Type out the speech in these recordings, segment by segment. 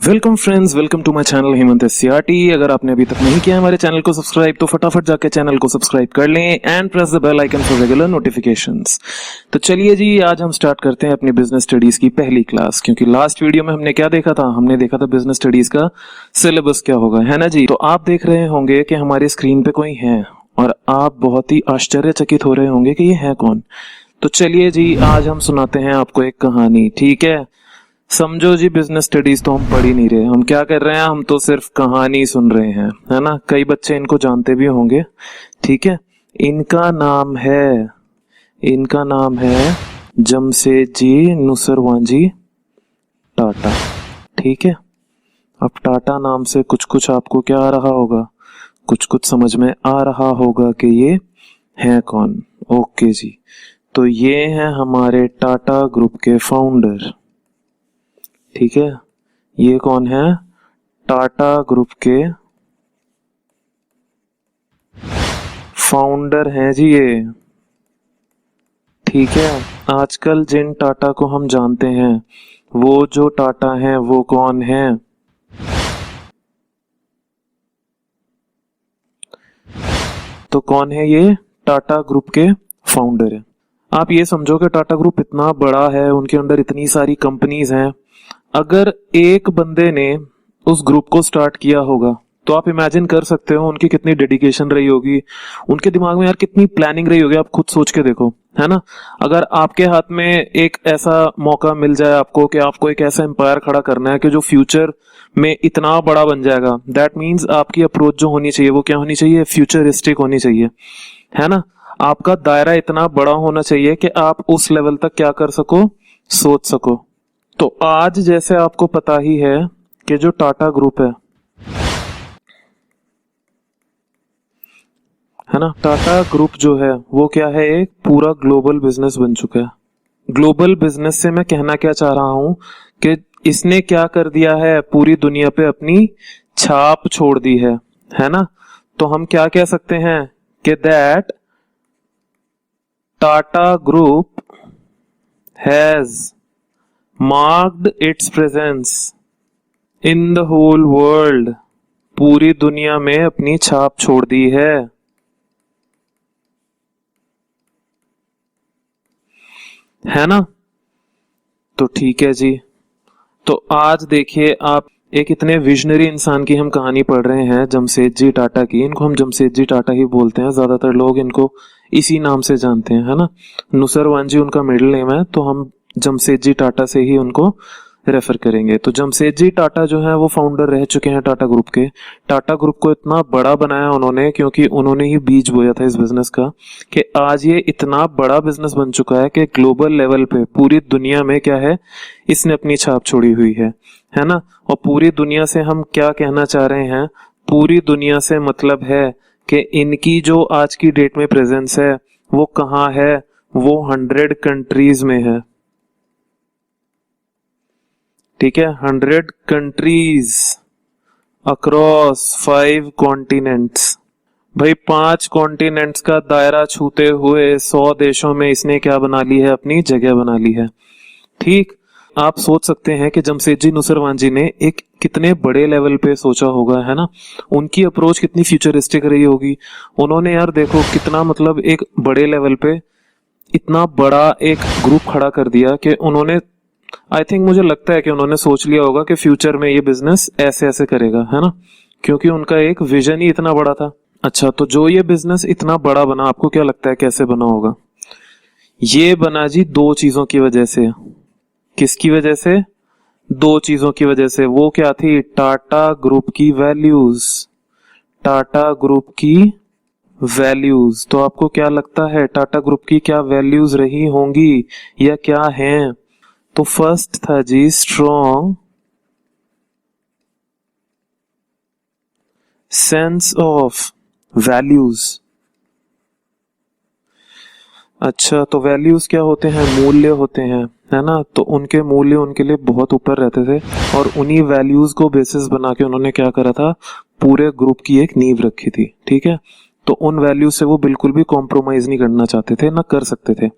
Welcome friends, welcome to my channel Hemant SCERT. अगर आपने अभी तक नहीं किया हमारे चैनल को सब्सक्राइब तो फटाफट जाके चैनल को सब्सक्राइब कर लें and press the bell icon for regular notifications. तो चलिए जी, आज हम स्टार्ट करते हैं अपनी बिजनेस स्टडीज की पहली क्लास। क्योंकि लास्ट वीडियो में हमने क्या देखा था, हमने देखा था बिजनेस स्टडीज का सिलेबस क्या होगा, है ना जी। तो आप देख रहे होंगे कि हमारी स्क्रीन पे कोई है और आप बहुत ही आश्चर्यचकित हो रहे होंगे कि ये है कौन। तो चलिए जी, आज हम सुनाते हैं आपको एक कहानी, ठीक है। समझो जी, बिजनेस स्टडीज तो हम पढ़ ही नहीं रहे, हम क्या कर रहे हैं, हम तो सिर्फ कहानी सुन रहे हैं, है ना। कई बच्चे इनको जानते भी होंगे, ठीक है। इनका नाम है जमशेदजी नुसरवांजी टाटा, ठीक है। अब टाटा नाम से कुछ कुछ आपको क्या आ रहा होगा, कुछ कुछ समझ में आ रहा होगा कि ये है कौन। ओके जी, तो ये हैं हमारे टाटा ग्रुप के फाउंडर, ठीक है। ये कौन है, टाटा ग्रुप के फाउंडर हैं जी ये, ठीक है। आजकल जिन टाटा को हम जानते हैं वो जो टाटा हैं वो कौन है, तो कौन है ये, टाटा ग्रुप के फाउंडर है। आप ये समझो कि टाटा ग्रुप इतना बड़ा है, उनके अंडर इतनी सारी कंपनीज हैं। अगर एक बंदे ने उस ग्रुप को स्टार्ट किया होगा तो आप इमेजिन कर सकते हो उनकी कितनी डेडिकेशन रही होगी, उनके दिमाग में यार कितनी प्लानिंग रही होगी। आप खुद सोच के देखो, है ना। अगर आपके हाथ में एक ऐसा मौका मिल जाए आपको कि आपको एक ऐसा एम्पायर खड़ा करना है कि जो फ्यूचर में इतना बड़ा बन जाएगा, दैट मीन्स आपकी अप्रोच जो होनी चाहिए वो क्या होनी चाहिए, फ्यूचरिस्टिक होनी चाहिए, है ना। आपका दायरा इतना बड़ा होना चाहिए कि आप उस लेवल तक क्या कर सको, सोच सको। तो आज जैसे आपको पता ही है कि जो टाटा ग्रुप है ना, टाटा ग्रुप जो है वो क्या है, एक पूरा ग्लोबल बिजनेस बन चुका है। ग्लोबल बिजनेस से मैं कहना क्या चाह रहा हूं कि इसने क्या कर दिया है, पूरी दुनिया पे अपनी छाप छोड़ दी है ना। तो हम क्या कह सकते हैं कि that Tata group has marked its presence in the whole world, पूरी दुनिया में अपनी छाप छोड़ दी है ना। तो ठीक है जी, तो आज देखिए आप, एक इतने विजनरी इंसान की हम कहानी पढ़ रहे हैं, जमशेदजी टाटा की। इनको हम जमशेदजी टाटा ही बोलते हैं, ज्यादातर लोग इनको इसी नाम से जानते हैं, है ना। नुसरवांजी उनका मिडिल नेम है, तो हम जमशेदजी टाटा से ही उनको रेफर करेंगे। तो जमशेदजी टाटा जो है वो फाउंडर रह चुके हैं टाटा ग्रुप के। टाटा ग्रुप को इतना बड़ा बनाया उन्होंने क्योंकि उन्होंने ही बीज बोया था इस बिजनेस का, कि आज ये इतना बड़ा बिजनेस बन चुका है कि ग्लोबल लेवल पे पूरी दुनिया में क्या है, इसने अपनी छाप छोड़ी हुई है ना। और पूरी दुनिया से हम क्या कहना चाह रहे हैं, पूरी दुनिया से मतलब है कि इनकी जो आज की डेट में प्रेजेंस है वो कहाँ है, वो 100 कंट्रीज में है, ठीक है। 100 कंट्रीज अक्रॉस 5 कॉन्टिनेंट्स। भाई 5 कॉन्टिनेंट्स का दायरा छूते हुए 100 देशों में इसने क्या बना ली है, अपनी जगह बना ली है, ठीक। आप सोच सकते हैं कि जमशेदजी नुसरवांजी ने एक कितने बड़े लेवल पे सोचा होगा, है ना। उनकी अप्रोच कितनी फ्यूचरिस्टिक रही होगी। उन्होंने यार देखो कितना, मतलब एक बड़े लेवल पे इतना बड़ा एक ग्रुप खड़ा कर दिया कि उन्होंने, आई थिंक मुझे लगता है कि उन्होंने सोच लिया होगा कि फ्यूचर में ये बिजनेस ऐसे ऐसे करेगा, है ना। क्योंकि उनका एक विजन ही इतना बड़ा था। अच्छा, तो जो ये बिजनेस इतना बड़ा बना, आपको क्या लगता है कैसे बना होगा। ये बना जी 2 चीजों की वजह से। किसकी वजह से, 2 चीजों की वजह से। वो क्या थी, टाटा ग्रुप की वैल्यूज, टाटा ग्रुप की वैल्यूज। तो आपको क्या लगता है टाटा ग्रुप की क्या वैल्यूज रही होंगी या क्या हैं। तो फर्स्ट था G strong sense of values. अच्छा, तो वैल्यूज क्या होते हैं, मूल्य होते हैं, है ना। तो उनके मूल्य उनके लिए बहुत ऊपर रहते थे और उन्हीं वैल्यूज को बेसिस बना के उन्होंने क्या करा था, पूरे ग्रुप की एक नींव रखी थी, ठीक है। तो उन वैल्यूज से वो बिल्कुल भी कॉम्प्रोमाइज नहीं करना चाहते थे, ना कर सकते थे।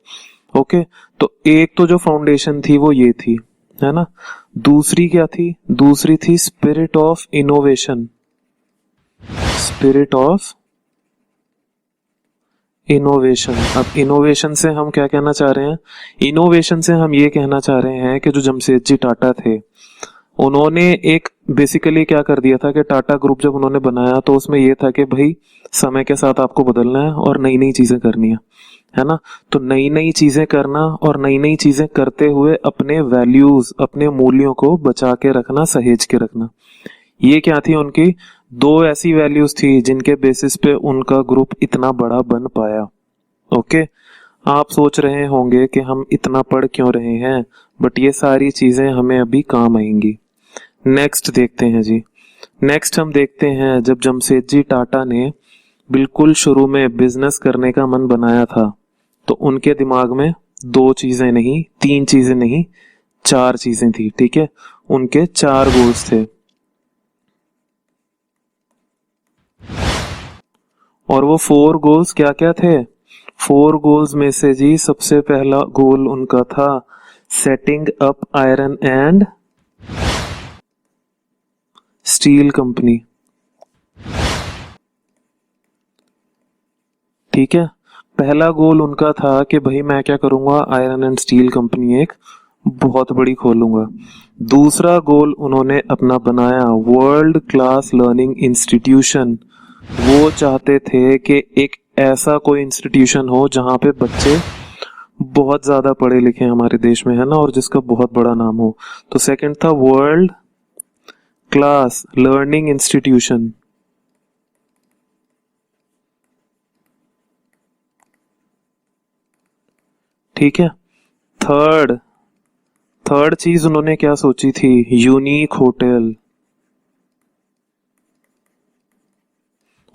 ओके, तो एक तो जो फाउंडेशन थी वो ये थी, है ना। दूसरी क्या थी? दूसरी थी spirit of innovation. Spirit of innovation. अब इनोवेशन से हम क्या कहना चाह रहे हैं? इनोवेशन से हम ये कहना चाह रहे हैं कि जो जमशेदजी टाटा थे, उन्होंने एक बेसिकली क्या कर दिया था कि टाटा ग्रुप जब उन्होंने बनाया तो उसमें ये था कि भाई समय के साथ आपको बदलना है और नई नई चीजें करनी है ना। तो नई नई चीजें करना और नई नई चीजें करते हुए अपने वैल्यूज, अपने मूल्यों को बचा के रखना, सहेज के रखना। ये क्या थी उनकी? दो ऐसी वैल्यूज थी जिनके बेसिस पे उनका ग्रुप इतना बड़ा बन पाया। ओके, आप सोच रहे होंगे कि हम इतना पढ़ क्यों रहे हैं, बट ये सारी चीजें हमें अभी काम आएंगी। नेक्स्ट देखते हैं जी। नेक्स्ट हम देखते हैं जब जमशेदजी टाटा ने बिल्कुल शुरू में बिजनेस करने का मन बनाया था तो उनके दिमाग में दो चीजें नहीं, तीन चीजें नहीं, चार चीजें थी। ठीक है, उनके चार गोल्स थे और वो 4 गोल्स क्या क्या थे? 4 गोल्स में से जी सबसे पहला गोल उनका था setting up iron and steel company. ठीक है, पहला गोल उनका था कि भाई मैं क्या करूंगा, आयरन एंड स्टील कंपनी एक बहुत बड़ी खोलूंगा। दूसरा गोल उन्होंने अपना बनाया वर्ल्ड क्लास लर्निंग इंस्टीट्यूशन। वो चाहते थे कि एक ऐसा कोई इंस्टीट्यूशन हो जहां पे बच्चे बहुत ज्यादा पढ़े लिखे हमारे देश में, है ना, और जिसका बहुत बड़ा नाम हो। तो सेकंड था वर्ल्ड क्लास लर्निंग इंस्टीट्यूशन। ठीक है, थर्ड चीज उन्होंने क्या सोची थी? Unique hotel.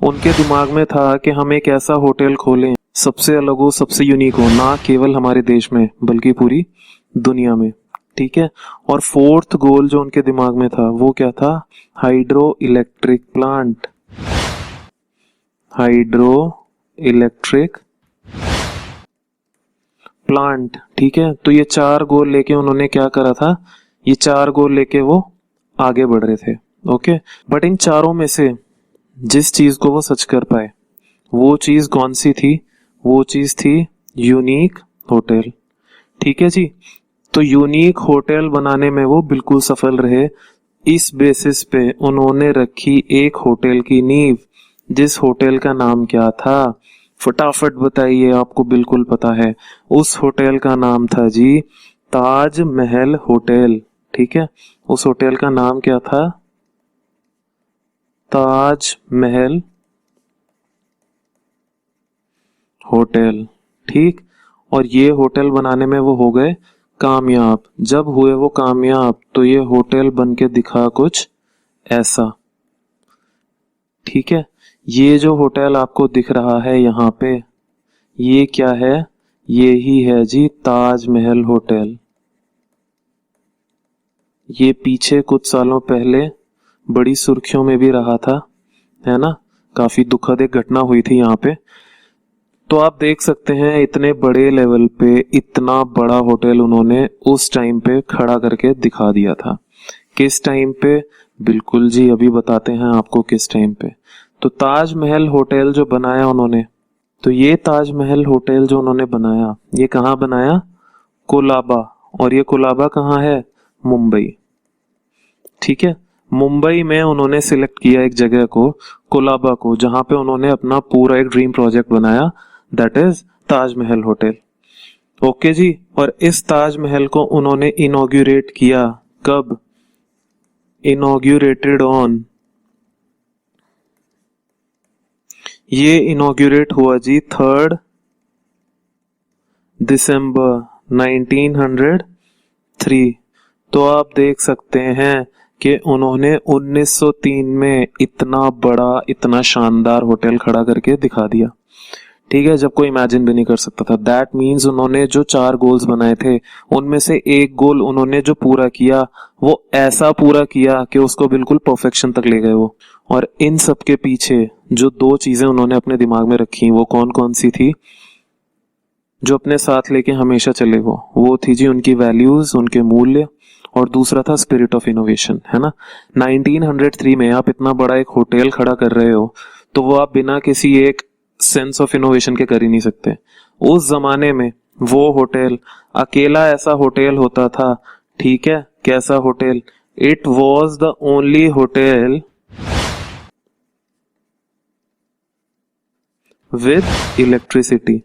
उनके दिमाग में था कि हम एक ऐसा होटल खोलें सबसे अलग हो, सबसे यूनिक हो, ना केवल हमारे देश में बल्कि पूरी दुनिया में। ठीक है, और फोर्थ गोल जो उनके दिमाग में था वो क्या था? Hydro electric plant. Hydro electric plant. ठीक है, तो ये चार गोल लेके उन्होंने क्या करा था? ये चार गोल लेके वो आगे बढ़ रहे थे। ओके, बट इन चारों में से जिस चीज को वो सच कर पाए वो चीज कौन सी थी? वो चीज थी यूनिक होटल। ठीक है जी, तो यूनिक होटल बनाने में वो बिल्कुल सफल रहे। इस बेसिस पे उन्होंने रखी एक होटल की नींव, जिस होटल का नाम क्या था? फटाफट बताइए, आपको बिल्कुल पता है। उस होटल का नाम था जी ताज महल होटल। ठीक है, उस होटल का नाम क्या था? ताज महल होटल। ठीक, और ये होटल बनाने में वो हो गए कामयाब। जब हुए वो कामयाब तो ये होटल बन के दिखा कुछ ऐसा। ठीक है, ये जो होटल आपको दिख रहा है यहाँ पे, ये क्या है? ये ही है जी ताज महल होटल। ये पीछे कुछ सालों पहले बड़ी सुर्खियों में भी रहा था, है ना, काफी दुखद एक घटना हुई थी यहाँ पे। तो आप देख सकते हैं इतने बड़े लेवल पे इतना बड़ा होटल उन्होंने उस टाइम पे खड़ा करके दिखा दिया था। किस टाइम पे? बिल्कुल जी, अभी बताते हैं आपको किस टाइम पे। तो ताजमहल होटल जो बनाया उन्होंने, तो ये ताजमहल होटल जो उन्होंने बनाया, ये कहाँ बनाया? कोलाबा। और ये कोलाबा कहाँ है? मुंबई। ठीक है, मुंबई में उन्होंने सिलेक्ट किया एक जगह को, कोलाबा को, जहां पे उन्होंने अपना पूरा एक ड्रीम प्रोजेक्ट बनाया, that is Taj Mahal hotel. Okay ji, और इस ताजमहल को उन्होंने इनॉग्यूरेट किया कब? इनॉग्यूरेटेड ऑन, ये इनॉग्यूरेट हुआ जी 3 दिसंबर 1903। तो आप देख सकते हैं कि उन्होंने 1903 में इतना बड़ा, इतना शानदार होटल खड़ा करके दिखा दिया। ठीक है, जब कोई इमेजिन भी नहीं कर सकता था। दैट मीन्स उन्होंने जो 4 गोल्स बनाए थे उनमें से एक गोल उन्होंने जो पूरा किया वो ऐसा पूरा किया कि उसको बिल्कुल परफेक्शन तक ले गए वो। और इन सब के पीछे जो 2 चीजें उन्होंने अपने दिमाग में रखी वो कौन कौन सी थी, जो अपने साथ लेके हमेशा चले? वो थी जी उनकी वैल्यूज, उनके मूल्य और दूसरा था स्पिरिट ऑफ इनोवेशन, है ना। 1903 में आप इतना बड़ा एक होटल खड़ा कर रहे हो तो वो आप बिना किसी एक सेंस ऑफ इनोवेशन के कर ही नहीं सकते। उस जमाने में वो होटल अकेला ऐसा होटल होता था, ठीक है। कैसा hotel? It was the only hotel with electricity,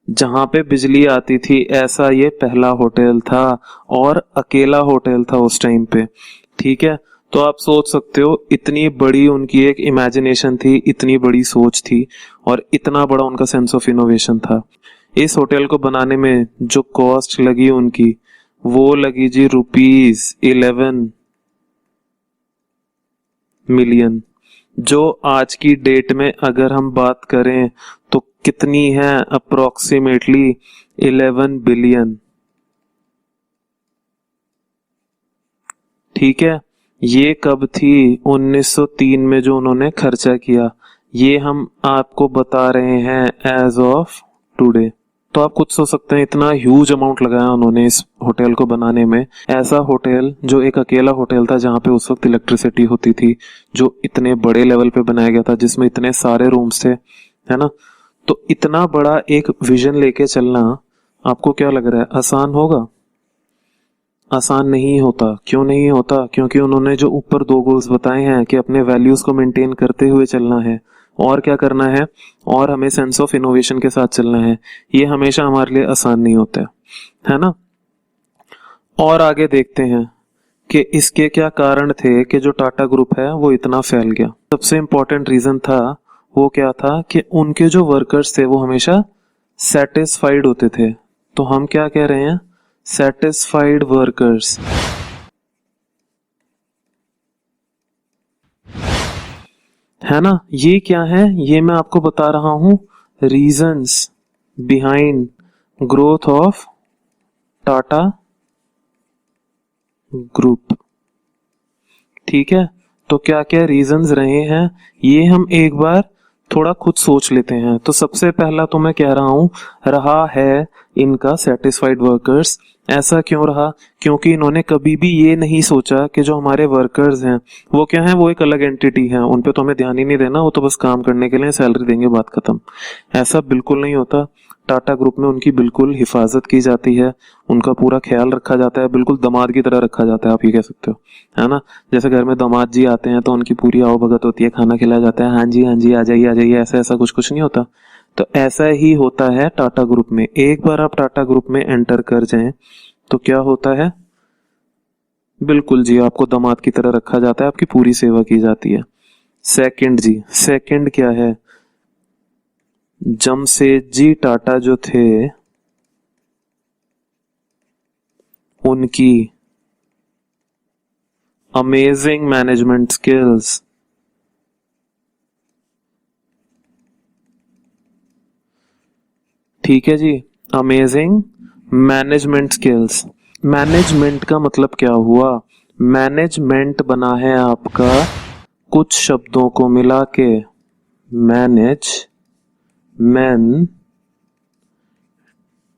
जहां पे बिजली आती थी, ऐसा ये पहला होटल था और अकेला होटल था उस टाइम पे, ठीक है। तो आप सोच सकते हो इतनी बड़ी उनकी एक इमेजिनेशन थी, इतनी बड़ी सोच थी और इतना बड़ा उनका सेंस ऑफ इनोवेशन था। इस होटल को बनाने में जो कॉस्ट लगी उनकी, वो लगी जी ₹11 मिलियन, जो आज की डेट में अगर हम बात करें तो कितनी है? अप्रोक्सीमेटली 11 बिलियन, ठीक है। ये कब थी? 1903 में जो उन्होंने खर्चा किया, ये हम आपको बता रहे हैं एज ऑफ टुडे। तो आप कुछ सोच सकते हैं इतना ह्यूज अमाउंट लगाया उन्होंने इस होटल को बनाने में। ऐसा होटल जो एक अकेला होटल था जहां पे उस वक्त इलेक्ट्रिसिटी होती थी, जो इतने बड़े लेवल पे बनाया गया था, जिसमें इतने सारे रूम्स थे, है ना। तो इतना बड़ा एक विजन लेके चलना आपको क्या लग रहा है आसान होगा? आसान नहीं होता। क्यों नहीं होता? क्योंकि उन्होंने जो ऊपर 2 गोल्स बताए हैं कि अपने वैल्यूज को मेंटेन करते हुए चलना है और क्या करना है, और हमें सेंस ऑफ इनोवेशन के साथ चलना है, ये हमेशा हमारे लिए आसान नहीं होता है ना। और आगे देखते हैं कि इसके क्या कारण थे कि जो टाटा ग्रुप है वो इतना फैल गया। सबसे इंपॉर्टेंट रीजन था वो क्या था कि उनके जो वर्कर्स थे वो हमेशा सेटिस्फाइड होते थे। तो हम क्या कह रहे हैं? सेटिस्फाइड वर्कर्स, है ना। ये क्या है? ये मैं आपको बता रहा हूं reasons behind growth of Tata group, ठीक है। तो क्या क्या रीजंस रहे हैं ये हम एक बार थोड़ा खुद सोच लेते हैं। तो सबसे पहला तो मैं कह रहा हूं रहा है इनका सेटिस्फाइड वर्कर्स। ऐसा क्यों रहा? क्योंकि इन्होंने कभी भी ये नहीं सोचा कि जो हमारे वर्कर्स हैं वो क्या है, वो एक अलग एंटिटी है, उन पे तो हमें ध्यान ही नहीं देना, वो तो बस काम करने के लिए सैलरी देंगे, बात खत्म। ऐसा बिल्कुल नहीं होता। टाटा ग्रुप में उनकी बिल्कुल हिफाजत की जाती है, उनका पूरा ख्याल रखा जाता है, बिल्कुल दामाद की तरह रखा जाता है, आप ये कह सकते हो, है ना। जैसे घर में दामाद जी आते हैं तो उनकी पूरी आओ भगत होती है, खाना खिलाया जाता है, हाँ जी हाँ जी आ जाइए, ऐसा ऐसा कुछ कुछ नहीं होता। तो ऐसा ही होता है टाटा ग्रुप में। एक बार आप टाटा ग्रुप में एंटर कर जाएं तो क्या होता है? बिल्कुल जी, आपको दामाद की तरह रखा जाता है, आपकी पूरी सेवा की जाती है। सेकंड जी, सेकंड क्या है? जमशेदजी टाटा जो थे उनकी अमेजिंग मैनेजमेंट स्किल्स, ठीक है जी, अमेजिंग मैनेजमेंट स्किल्स। मैनेजमेंट का मतलब क्या हुआ? मैनेजमेंट बना है आपका कुछ शब्दों को मिला के मैनेज मैन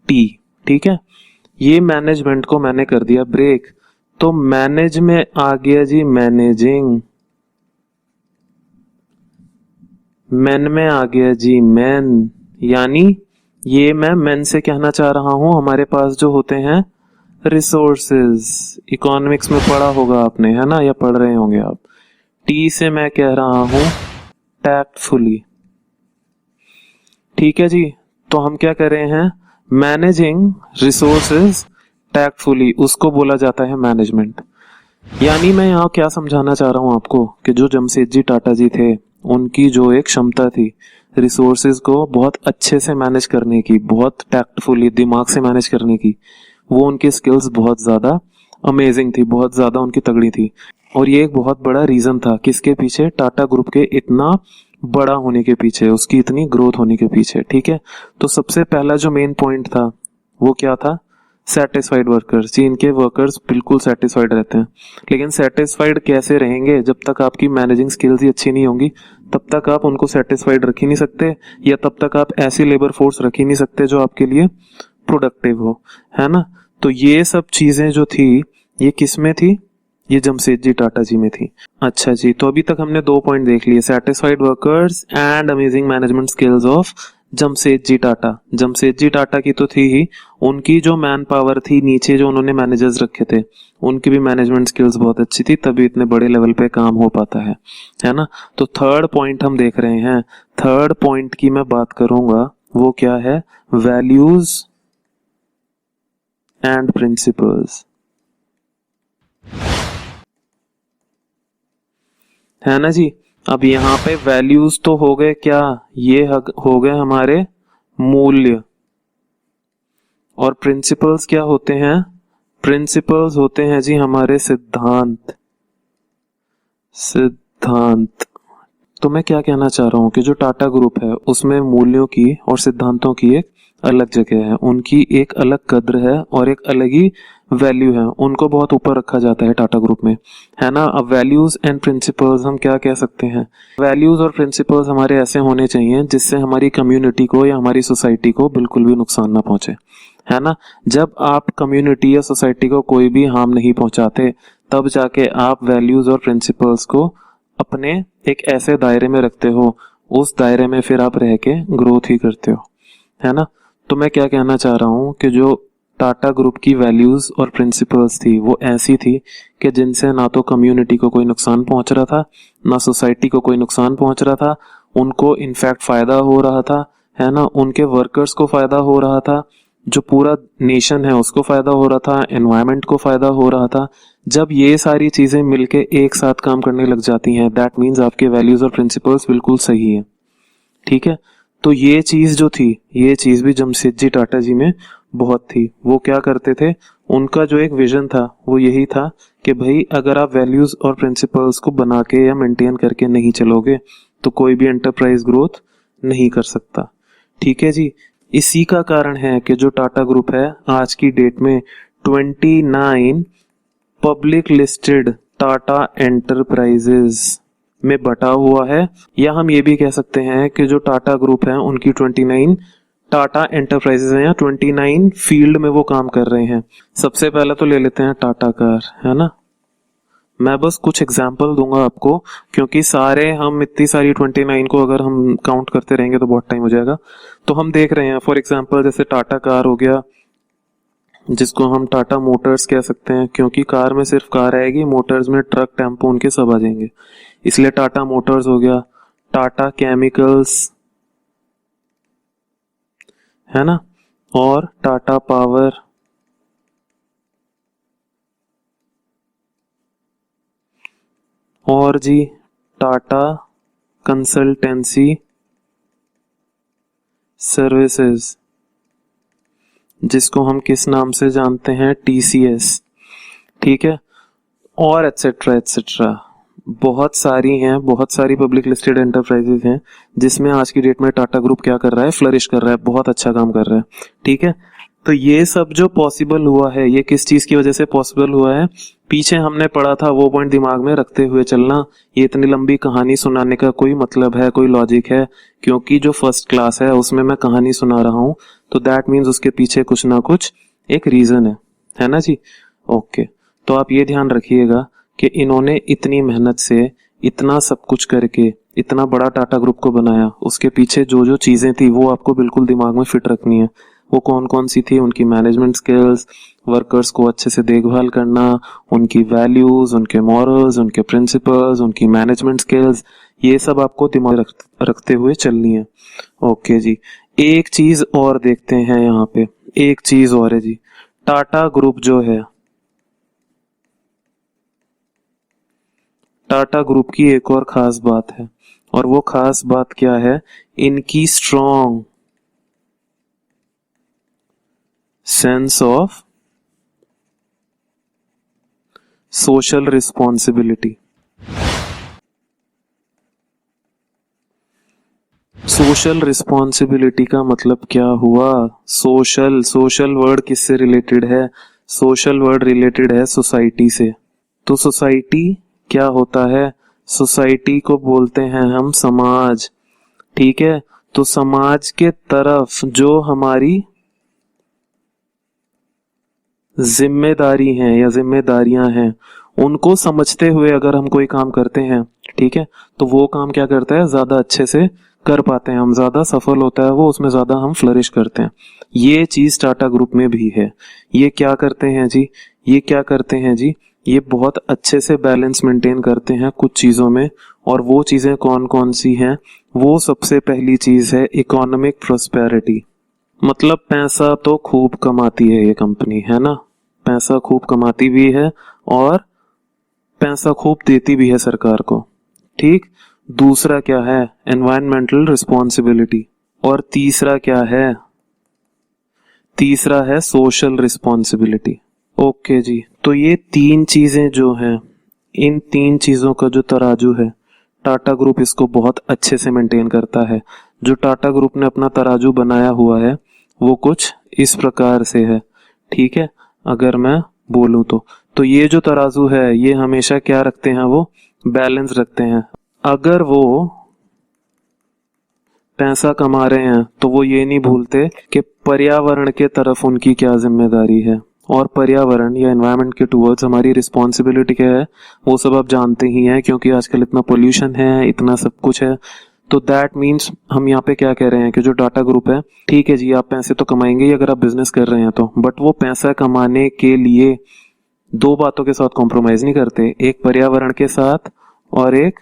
टी, ठीक है। ये मैनेजमेंट को मैंने कर दिया ब्रेक, तो मैनेज में आ गया जी मैनेजिंग, मैन में आ गया जी मैन। यानी ये मैं मैन से कहना चाह रहा हूं हमारे पास जो होते हैं रिसोर्सेज, इकोनॉमिक्स में पढ़ा होगा आपने, है ना, या पढ़ रहे होंगे आप। टी से मैं कह रहा हूं टैक्टफुली, ठीक है जी। तो हम क्या कर रहे हैं? मैनेजिंग रिसोर्सेज टैक्टफुली, उसको बोला जाता है मैनेजमेंट। यानी मैं यहाँ क्या समझाना चाह रहा हूँ आपको कि जो जमशेदजी टाटा जी थे उनकी जो एक क्षमता थी रिसोर्सेज को बहुत अच्छे से मैनेज करने की, बहुत टैक्टफुली दिमाग से मैनेज करने की, वो उनकी स्किल्स बहुत ज्यादा अमेजिंग थी, बहुत ज्यादा उनकी तगड़ी थी। और ये एक बहुत बड़ा रीजन था किसके पीछे? टाटा ग्रुप के इतना बड़ा होने के पीछे, उसकी इतनी ग्रोथ होने के पीछे, ठीक है। तो सबसे पहला जो मेन पॉइंट था वो क्या था? सेटिस्फाइड वर्कर्स जी। इनके वर्कर्स बिल्कुल सेटिस्फाइड रहते हैं। लेकिन सेटिस्फाइड कैसे रहेंगे? जब तक आपकी मैनेजिंग स्किल्स ही अच्छी नहीं होंगी तब तक आप उनको सेटिस्फाइड रख ही नहीं सकते, या तब तक आप ऐसी लेबर फोर्स रख ही नहीं सकते जो आपके लिए प्रोडक्टिव हो, है ना। तो ये सब चीजें जो थी ये किस में थी, ये जमशेदजी टाटा जी में थी। अच्छा जी, तो अभी तक हमने 2 पॉइंट देख लिए, satisfied workers and amazing management skills of Jamshedji Tata. Jamshedji Tata की तो थी ही, उनकी जो मैन पावर थी नीचे जो उन्होंने मैनेजर्स रखे थे उनकी भी मैनेजमेंट स्किल्स बहुत अच्छी थी, तभी इतने बड़े लेवल पे काम हो पाता है ना। तो थर्ड पॉइंट हम देख रहे हैं, थर्ड पॉइंट की मैं बात करूंगा वो क्या है, वैल्यूज एंड प्रिंसिपल्स, है ना जी। अब यहाँ पे वैल्यूज तो हो गए क्या, ये हो गए हमारे मूल्य, और प्रिंसिपल्स क्या होते हैं, प्रिंसिपल्स होते हैं जी हमारे सिद्धांत। सिद्धांत, तो मैं क्या कहना चाह रहा हूं कि जो टाटा ग्रुप है उसमें मूल्यों की और सिद्धांतों की एक अलग जगह है, उनकी एक अलग कद्र है और एक अलग ही वैल्यू है, उनको बहुत ऊपर रखा जाता है टाटा ग्रुप में, है ना। अब वैल्यूज एंड प्रिंसिपल्स हम क्या कह सकते हैं, वैल्यूज और प्रिंसिपल्स हमारे ऐसे होने चाहिए जिससे हमारी कम्युनिटी को या हमारी सोसाइटी को बिल्कुल भी नुकसान ना पहुंचे, है ना। जब आप कम्युनिटी या सोसाइटी को कोई भी हार्म नहीं पहुंचाते तब जाके आप वैल्यूज और प्रिंसिपल्स को अपने एक ऐसे दायरे में रखते हो, उस दायरे में फिर आप रह के ग्रोथ ही करते हो, है ना। तो मैं क्या कहना चाह रहा हूं कि जो टाटा ग्रुप की वैल्यूज और प्रिंसिपल्स थी वो ऐसी थी कि जिनसे ना तो कम्युनिटी को कोई नुकसान पहुंच रहा था, ना सोसाइटी को कोई नुकसान पहुंच रहा था, उनको इनफैक्ट फायदा हो रहा था, है ना, उनके वर्कर्स को फायदा हो रहा था, जो पूरा नेशन है उसको फायदा हो रहा था, एनवायरमेंट को फायदा हो रहा था। जब ये सारी चीजें मिलके एक साथ काम करने लग जाती हैं दैट मीन्स आपके वैल्यूज और प्रिंसिपल्स बिल्कुल सही है, ठीक है। तो ये चीज जो थी, ये चीज भी जमशेदजी टाटा जी में बहुत थी। वो क्या करते थे, उनका जो एक विजन था वो यही था कि भाई अगर आप वैल्यूज और प्रिंसिपल्स को बना के या मेंटेन करके नहीं चलोगे तो कोई भी एंटरप्राइज ग्रोथ नहीं कर सकता, ठीक है जी। इसी का कारण है कि जो टाटा ग्रुप है आज की डेट में 29 पब्लिक लिस्टेड टाटा एंटरप्राइजेज में बटा हुआ है, या हम ये भी कह सकते हैं कि जो टाटा ग्रुप है उनकी 29 टाटा एंटरप्राइजेज हैं या 29 फील्ड में वो काम कर रहे हैं। सबसे पहले तो ले लेते हैं टाटा कार, है ना। मैं बस कुछ एग्जांपल दूंगा आपको क्योंकि सारे हम इतनी सारी 29 को अगर हम काउंट करते रहेंगे तो बहुत टाइम हो जाएगा। तो हम देख रहे हैं फॉर एग्जांपल जैसे टाटा कार हो गया, जिसको हम टाटा मोटर्स कह सकते हैं क्योंकि कार में सिर्फ कार आएगी, मोटर्स में ट्रक टेम्पो उनके सब आ जाएंगे, इसलिए टाटा मोटर्स हो गया। टाटा केमिकल्स, है ना, और टाटा पावर, और जी टाटा कंसल्टेंसी सर्विसेज, जिसको हम किस नाम से जानते हैं, टीसीएस, ठीक है, और एटसेट्रा एटसेट्रा। बहुत सारी हैं, बहुत सारी पब्लिक लिस्टेड एंटरप्राइजेज हैं जिसमें आज की डेट में टाटा ग्रुप क्या कर रहा है, फ्लरिश कर रहा है, बहुत अच्छा काम कर रहा है, ठीक है। तो ये सब जो पॉसिबल हुआ है ये किस चीज की वजह से पॉसिबल हुआ है, पीछे हमने पढ़ा था वो पॉइंट दिमाग में रखते हुए चलना। ये इतनी लंबी कहानी सुनाने का कोई मतलब है, कोई लॉजिक है, क्योंकि जो फर्स्ट क्लास है उसमें मैं कहानी सुना रहा हूं तो दैट मीन्स उसके पीछे कुछ ना कुछ एक रीजन है ना जी। ओके, तो आप ये ध्यान रखिएगा कि इन्होंने इतनी मेहनत से इतना सब कुछ करके इतना बड़ा टाटा ग्रुप को बनाया, उसके पीछे जो जो चीजें थी वो आपको बिल्कुल दिमाग में फिट रखनी है। वो कौन कौन सी थी, उनकी मैनेजमेंट स्किल्स, वर्कर्स को अच्छे से देखभाल करना, उनकी वैल्यूज, उनके मॉरल्स, उनके प्रिंसिपल्स, उनकी मैनेजमेंट स्किल्स, ये सब आपको दिमाग रखते हुए चलनी है। ओके जी, एक चीज और देखते हैं यहाँ पे, एक चीज और है जी, टाटा ग्रुप जो है, टाटा ग्रुप की एक और खास बात है, और वो खास बात क्या है, इनकी strong sense of social responsibility. Social responsibility का मतलब क्या हुआ, सोशल, सोशल वर्ड किससे रिलेटेड है, सोशल वर्ड रिलेटेड है सोसाइटी से। तो सोसाइटी क्या होता है, सोसाइटी को बोलते हैं हम समाज, ठीक है। तो समाज के तरफ जो हमारी जिम्मेदारी हैं या जिम्मेदारियां हैं, उनको समझते हुए अगर हम कोई काम करते हैं, ठीक है, तो वो काम क्या करता है, ज्यादा अच्छे से कर पाते हैं हम, ज्यादा सफल होता है वो, उसमें ज्यादा हम फ्लरिश करते हैं। ये चीज टाटा ग्रुप में भी है। ये क्या करते हैं जी, ये क्या करते हैं जी, ये बहुत अच्छे से बैलेंस मेंटेन करते हैं कुछ चीजों में। और वो चीजें कौन कौन सी हैं, वो सबसे पहली चीज है इकोनॉमिक प्रोस्पेरिटी। मतलब पैसा तो खूब कमाती है ये कंपनी, है ना, पैसा खूब कमाती भी है और पैसा खूब देती भी है सरकार को, ठीक। दूसरा क्या है, एनवायरमेंटल रिस्पॉन्सिबिलिटी। और तीसरा क्या है, तीसरा है सोशल रिस्पॉन्सिबिलिटी। ओके जी, तो ये तीन चीजें जो हैं, इन तीन चीजों का जो तराजू है, टाटा ग्रुप इसको बहुत अच्छे से मेंटेन करता है। जो टाटा ग्रुप ने अपना तराजू बनाया हुआ है वो कुछ इस प्रकार से है, ठीक है। अगर मैं बोलूं तो ये जो तराजू है ये हमेशा क्या रखते हैं, वो बैलेंस रखते हैं। अगर वो पैसा कमा रहे हैं तो वो ये नहीं भूलते कि पर्यावरण के तरफ उनकी क्या जिम्मेदारी है। और पर्यावरण या एनवायरनमेंट के टुवर्ड्स हमारी रिस्पॉन्सिबिलिटी क्या है, वो सब आप जानते ही हैं, क्योंकि आजकल इतना पोल्यूशन है, इतना सब कुछ है। तो दैट मीन्स हम यहाँ पे क्या कह रहे हैं कि जो टाटा ग्रुप है, ठीक है जी, आप पैसे तो कमाएंगे ही अगर आप बिजनेस कर रहे हैं तो, बट वो पैसा कमाने के लिए दो बातों के साथ कॉम्प्रोमाइज नहीं करते, एक पर्यावरण के साथ और एक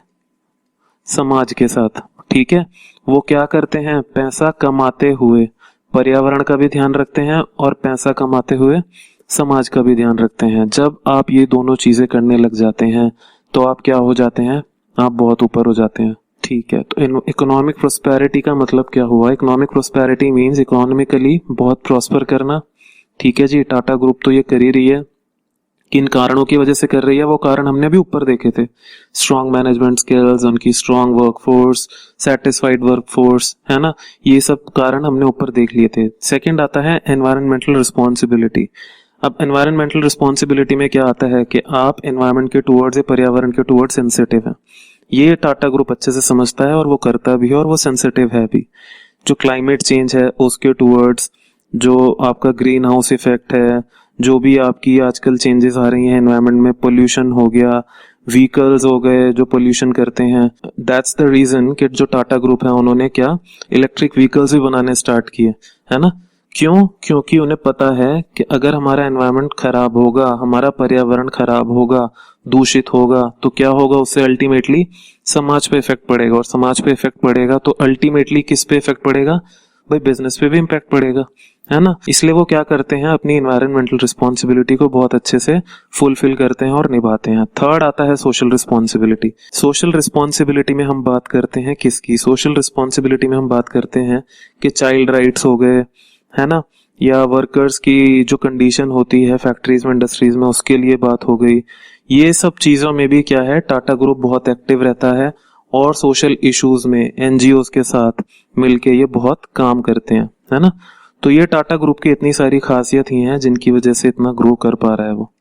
समाज के साथ, ठीक है। वो क्या करते हैं, पैसा कमाते हुए पर्यावरण का भी ध्यान रखते हैं और पैसा कमाते हुए समाज का भी ध्यान रखते हैं। जब आप ये दोनों चीजें करने लग जाते हैं तो आप क्या हो जाते हैं, आप बहुत ऊपर हो जाते हैं, ठीक है। तो इकोनॉमिक प्रोस्पेरिटी का मतलब क्या हुआ, इकोनॉमिक प्रोस्पेरिटी मींस इकोनॉमिकली बहुत प्रॉस्पर करना, ठीक है जी। टाटा ग्रुप तो ये कर ही रही है, किन कारणों की वजह से कर रही है, वो कारण हमने अभी ऊपर देखे थे, स्ट्रॉन्ग मैनेजमेंट स्किल्स, उनकी स्ट्रॉन्ग वर्कफोर्स, सेटिस्फाइड वर्कफोर्स, है ना, ये सब कारण हमने ऊपर देख लिए थे। सेकंड आता है एनवायरमेंटल रिस्पॉन्सिबिलिटी। अब एनवायरमेंटल रिस्पॉन्सिबिलिटी में क्या आता है कि आप एनवायरमेंट के टुवर्ड्स या पर्यावरण के टुवर्ड्स सेंसिटिव है। ये टाटा ग्रुप अच्छे से समझता है और वो करता भी है और वो सेंसिटिव है भी। जो क्लाइमेट चेंज है उसके टुवर्ड्स, जो आपका ग्रीन हाउस इफेक्ट है, जो भी आपकी आजकल चेंजेस आ रही हैं एनवायरनमेंट में, पोल्यूशन हो गया, व्हीकल्स हो गए जो पोल्यूशन करते हैं, दैट्स द रीजन कि जो टाटा ग्रुप है उन्होंने क्या इलेक्ट्रिक व्हीकल्स भी बनाने स्टार्ट किए, है ना। क्यों, क्योंकि उन्हें पता है कि अगर हमारा एनवायरनमेंट खराब होगा, हमारा पर्यावरण खराब होगा, दूषित होगा, तो क्या होगा, उससे अल्टीमेटली समाज पे इफेक्ट पड़ेगा, और समाज पे इफेक्ट पड़ेगा तो अल्टीमेटली किस पे इफेक्ट पड़ेगा, भाई बिजनेस पे भी इम्पैक्ट पड़ेगा, है ना। इसलिए वो क्या करते हैं, अपनी इन्वायरमेंटल रिस्पॉन्सिबिलिटी को बहुत अच्छे से फुलफिल करते हैं और निभाते हैं। थर्ड आता है सोशल रिस्पॉन्सिबिलिटी। सोशल रिस्पॉन्सिबिलिटी में हम बात करते हैं किसकी, सोशल रिस्पॉन्सिबिलिटी में हम बात करते हैं कि चाइल्ड राइट्स हो गए, है ना, या वर्कर्स की जो कंडीशन होती है फैक्ट्रीज में, इंडस्ट्रीज में, उसके लिए बात हो गई। ये सब चीजों में भी क्या है, टाटा ग्रुप बहुत एक्टिव रहता है और सोशल इश्यूज में एनजीओज के साथ मिलके ये बहुत काम करते हैं, है ना। तो ये टाटा ग्रुप की इतनी सारी खासियत ही हैं जिनकी वजह से इतना ग्रो कर पा रहा है वो।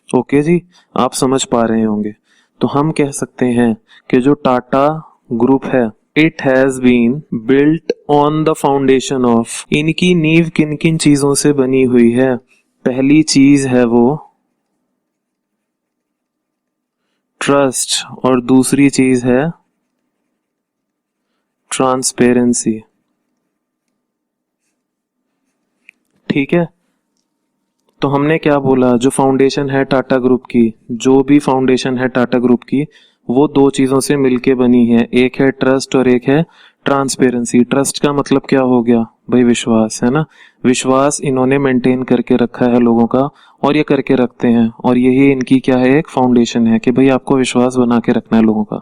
ओके जी, आप समझ पा रहे होंगे। तो हम कह सकते हैं कि जो टाटा ग्रुप है, it has been built on the foundation of, इनकी नींव किन किन चीजों से बनी हुई है। पहली चीज है वो ट्रस्ट, और दूसरी चीज है ट्रांसपेरेंसी, ठीक है। तो हमने क्या बोला, जो फाउंडेशन है टाटा ग्रुप की, जो भी फाउंडेशन है टाटा ग्रुप की, वो दो चीजों से मिलके बनी है, एक है ट्रस्ट और एक है ट्रांसपेरेंसी। ट्रस्ट का मतलब क्या हो गया भाई, विश्वास, है ना। विश्वास इन्होंने मेंटेन करके रखा है लोगों का, और ये करके रखते हैं, और यही इनकी क्या है, एक फाउंडेशन है कि भाई आपको विश्वास बना के रखना है लोगों का,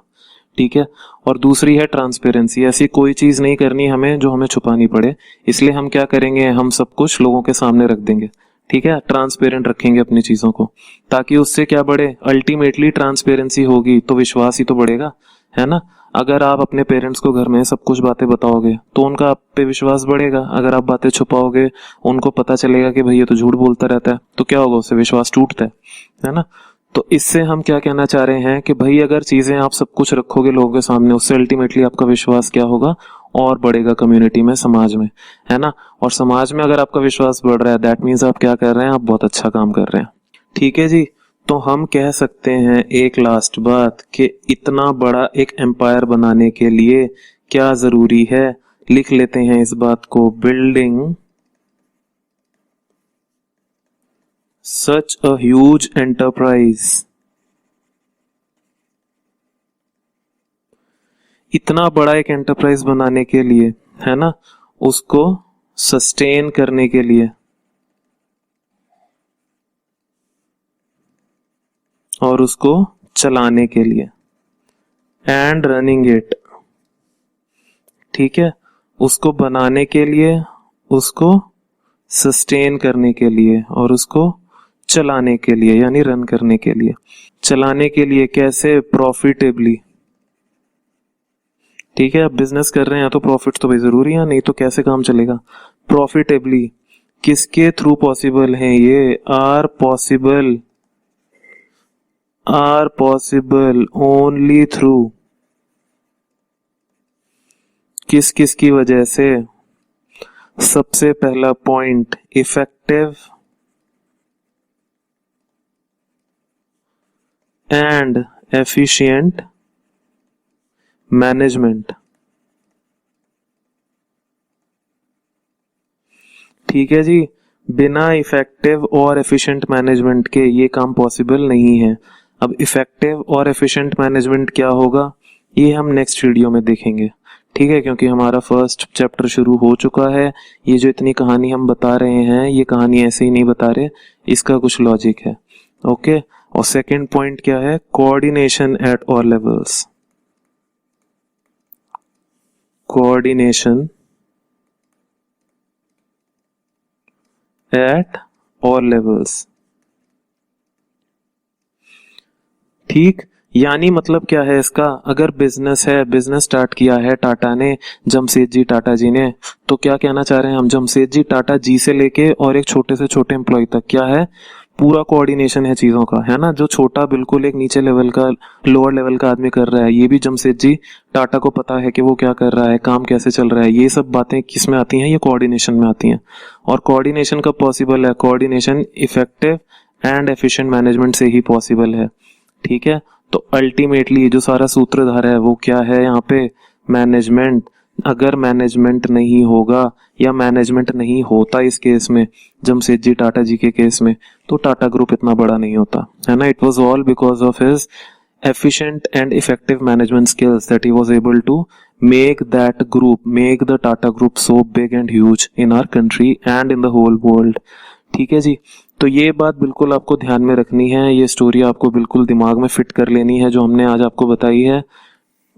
ठीक है। और दूसरी है ट्रांसपेरेंसी, ऐसी कोई चीज नहीं करनी हमें जो हमें छुपानी पड़े, इसलिए हम क्या करेंगे, हम सब कुछ लोगों के सामने रख देंगे, ठीक है। ट्रांसपेरेंट रखेंगे अपनी चीजों को, ताकि उससे क्या बढ़े, अल्टीमेटली ट्रांसपेरेंसी होगी तो विश्वास ही तो बढ़ेगा, है ना। अगर आप अपने पेरेंट्स को घर में सब कुछ बातें बताओगे तो उनका आप पे विश्वास बढ़ेगा। अगर आप बातें छुपाओगे, उनको पता चलेगा कि भाई ये तो झूठ बोलता रहता है, तो क्या होगा, उससे विश्वास टूटता है ना। तो इससे हम क्या कहना चाह रहे हैं कि भाई अगर चीजें आप सब कुछ रखोगे लोगों के सामने, उससे अल्टीमेटली आपका विश्वास क्या होगा, और बढ़ेगा कम्युनिटी में, समाज में, है ना। और समाज में अगर आपका विश्वास बढ़ रहा है, दैट मीन्स आप क्या कर रहे हैं, आप बहुत अच्छा काम कर रहे हैं। ठीक है जी। तो हम कह सकते हैं एक लास्ट बात कि इतना बड़ा एक एम्पायर बनाने के लिए क्या जरूरी है, लिख लेते हैं इस बात को, building such a huge enterprise, इतना बड़ा एक एंटरप्राइज बनाने के लिए, है ना, उसको सस्टेन करने के लिए और उसको चलाने के लिए, एंड रनिंग इट, ठीक है, उसको बनाने के लिए, उसको सस्टेन करने के लिए और उसको चलाने के लिए, यानी रन करने के लिए। चलाने के लिए कैसे, प्रॉफिटेबली। ठीक है, अब बिजनेस कर रहे हैं तो प्रॉफिट तो भाई जरूरी है, नहीं तो कैसे काम चलेगा। प्रॉफिटेबली किसके थ्रू पॉसिबल है ये, आर पॉसिबल ओनली थ्रू, किस किस की वजह से, सबसे पहला point effective and efficient management. ठीक है जी, बिना इफेक्टिव और एफिशिएंट मैनेजमेंट के ये काम पॉसिबल नहीं है। अब इफेक्टिव और एफिशिएंट मैनेजमेंट क्या होगा, ये हम नेक्स्ट वीडियो में देखेंगे। ठीक है, क्योंकि हमारा फर्स्ट चैप्टर शुरू हो चुका है। ये जो इतनी कहानी हम बता रहे हैं, ये कहानी ऐसे ही नहीं बता रहे, इसका कुछ लॉजिक है। ओके, और सेकंड पॉइंट क्या है, coordination at all levels, coordination at all levels. ठीक, यानी मतलब क्या है इसका, अगर बिजनेस है, बिजनेस स्टार्ट किया है टाटा ने, जमशेदजी टाटा जी ने, तो क्या कहना चाह रहे हैं हम, जमशेदजी टाटा जी से लेके और एक छोटे से छोटे एम्प्लॉय तक क्या है, पूरा कोऑर्डिनेशन है चीजों का, है ना। जो छोटा बिल्कुल एक नीचे लेवल का, लोअर लेवल का आदमी कर रहा है, ये भी जमशेदजी टाटा को पता है कि वो क्या कर रहा है, काम कैसे चल रहा है। ये सब बातें किस में आती हैं, ये कोऑर्डिनेशन में आती हैं। और कोऑर्डिनेशन कब पॉसिबल है, coordination effective and efficient management से ही पॉसिबल है। ठीक है, तो अल्टीमेटली जो सारा सूत्रधार है वो क्या है यहाँ पे, मैनेजमेंट। अगर मैनेजमेंट नहीं होगा या मैनेजमेंट नहीं होता इस केस में, जमशेदजी टाटा जी के केस में, तो टाटा ग्रुप इतना बड़ा नहीं होता, है ना। It was all because of his efficient and effective management skills that he was able to make the Tata group so big and huge in our country and in the whole world। ठीक है जी, तो ये बात बिल्कुल आपको ध्यान में रखनी है, ये स्टोरी आपको बिल्कुल दिमाग में फिट कर लेनी है जो हमने आज आपको बताई है।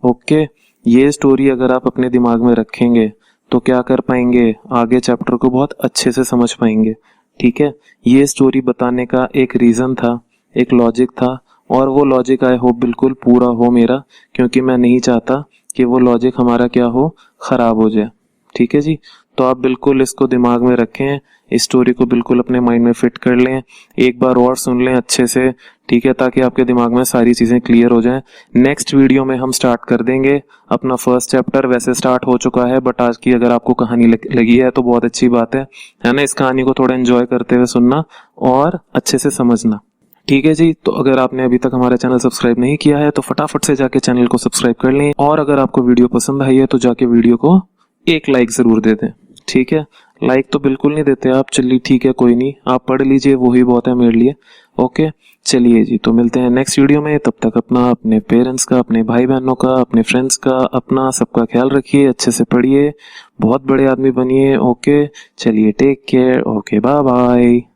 ओके, ये स्टोरी अगर आप अपने दिमाग में रखेंगे तो क्या कर पाएंगे, आगे चैप्टर को बहुत अच्छे से समझ पाएंगे। ठीक है, ये स्टोरी बताने का एक रीजन था, एक लॉजिक था, और वो लॉजिक आई होप बिल्कुल पूरा हो मेरा, क्योंकि मैं नहीं चाहता कि वो लॉजिक हमारा क्या हो, खराब हो जाए। ठीक है जी, तो आप बिल्कुल इसको दिमाग में रखें, इस स्टोरी को बिल्कुल अपने माइंड में फिट कर लें, एक बार और सुन लें अच्छे से। ठीक है, ताकि आपके दिमाग में सारी चीजें क्लियर हो जाएं। नेक्स्ट वीडियो में हम स्टार्ट कर देंगे अपना फर्स्ट चैप्टर, वैसे स्टार्ट हो चुका है, बट आज की अगर आपको कहानी लगी है तो बहुत अच्छी बात है ना। इस कहानी को थोड़ा एंजॉय करते हुए सुनना और अच्छे से समझना। ठीक है जी, तो अगर आपने अभी तक हमारा चैनल सब्सक्राइब नहीं किया है तो फटाफट से जाके चैनल को सब्सक्राइब कर लें, और अगर आपको वीडियो पसंद आई है तो जाके वीडियो को एक लाइक जरूर दे दें। ठीक है, लाइक तो बिल्कुल नहीं देते आप, चलिए ठीक है, कोई नहीं, आप पढ़ लीजिए, वही बहुत है मेरे लिए। ओके, चलिए जी, तो मिलते हैं नेक्स्ट वीडियो में। तब तक अपना, अपने पेरेंट्स का, अपने भाई बहनों का, अपने फ्रेंड्स का, अपना सबका ख्याल रखिए, अच्छे से पढ़िए, बहुत बड़े आदमी बनिए। ओके, चलिए, take care, okay, bye bye.